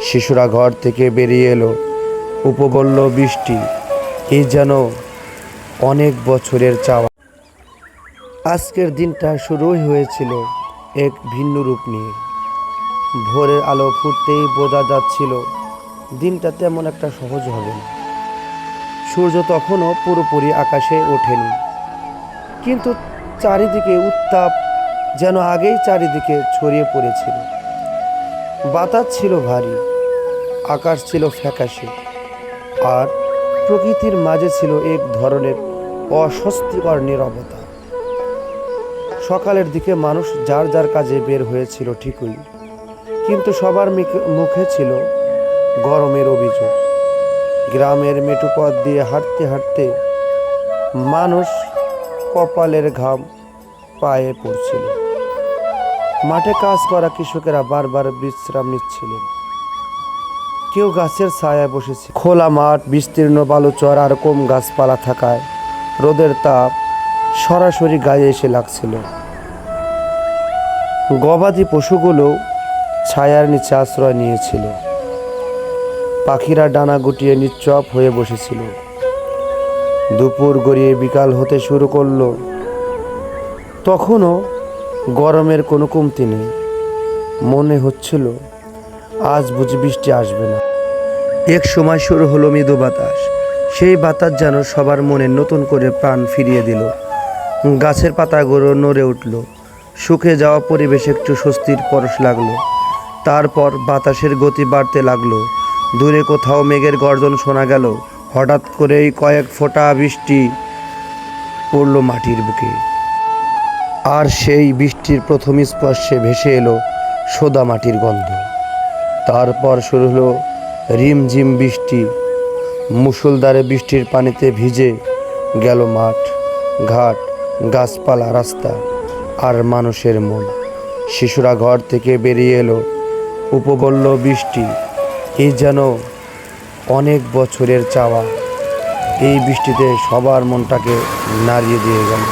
শিশুরা ঘর থেকে বেরিয়ে এলো, উপবলল বৃষ্টি, এই যেন অনেক বছরের চাওয়া। আজকের দিনটা শুরুই হয়েছিল এক ভিন্ন রূপ নিয়ে। ভোরের আলো ফুটতেই বোঝা যাচ্ছিল দিনটা তেমন একটা সহজ হবে না। সূর্য তখনও পুরোপুরি আকাশে ওঠেনি, কিন্তু চারিদিকে উত্তাপ যেন আগেই চারিদিকে ছড়িয়ে পড়েছিল। বাতাস ছিল ভারী, আকাশ ছিল ফ্যাকাশে, আর প্রকৃতির মাঝে ছিল এক ধরনের অস্বস্তিকর নীরবতা। সকালের দিকে মানুষ যার যার কাজে বের হয়েছিল ঠিকই, কিন্তু সবার মুখে ছিল গরমের অভিযোগ। গ্রামের মেঠো পথ দিয়ে হাঁটতে হাঁটতে মানুষ কপালের ঘাম পায়ে পড়ছিল। মাঠে কাজ করা কৃষকেরা বারবার বিশ্রাম নিচ্ছিলেন। কেউ গাছের ছায়ায় বসেছে। খোলা মাঠ, বিস্তীর্ণ বালুচর আর কম গাছপালা থাকায় রোদের তাপ সরাসরি গায়ে এসে লাগছিল। গবাদি পশুগুলো ছায়ার নিচে আশ্রয় নিয়েছিল। পাখিরা ডানা গুটিয়ে নিশ্চুপ হয়ে বসেছিল। দুপুর গড়িয়ে বিকাল হতে শুরু করলো, তখনও গরমের কোনো কমতি নেই। মনে হচ্ছিল আজ বুঝি বৃষ্টি আসবে না। এক সময় শুরু হলো মৃদু বাতাস। সেই বাতাস যেন সবার মনে নতুন করে প্রাণ ফিরিয়ে দিল। গাছের পাতাগুলো নড়ে উঠল, শুকিয়ে যাওয়া পরিবেশে একটু স্বস্তির পরশ লাগলো। তারপর বাতাসের গতি বাড়তে লাগলো। দূরে কোথাও মেঘের গর্জন শোনা গেল। হঠাৎ করেই কয়েক ফোঁটা বৃষ্টি পড়ল মাটির বুকে, আর সেই বৃষ্টির প্রথম স্পর্শে ভেসে এলো সোদা মাটির গন্ধ। তারপর শুরু হলো রিমঝিম বৃষ্টি। মুষলধারে বৃষ্টির পানিতে ভিজে গেল মাঠ, ঘাট, গাছপালা, রাস্তা আর মানুষের মন। শিশুরা ঘর থেকে বেরিয়ে এলো, উপবলল বৃষ্টি, এই যেন অনেক বছরের চাওয়া। এই বৃষ্টিতে সবার মনটাকে নাড়িয়ে দিয়ে গেল।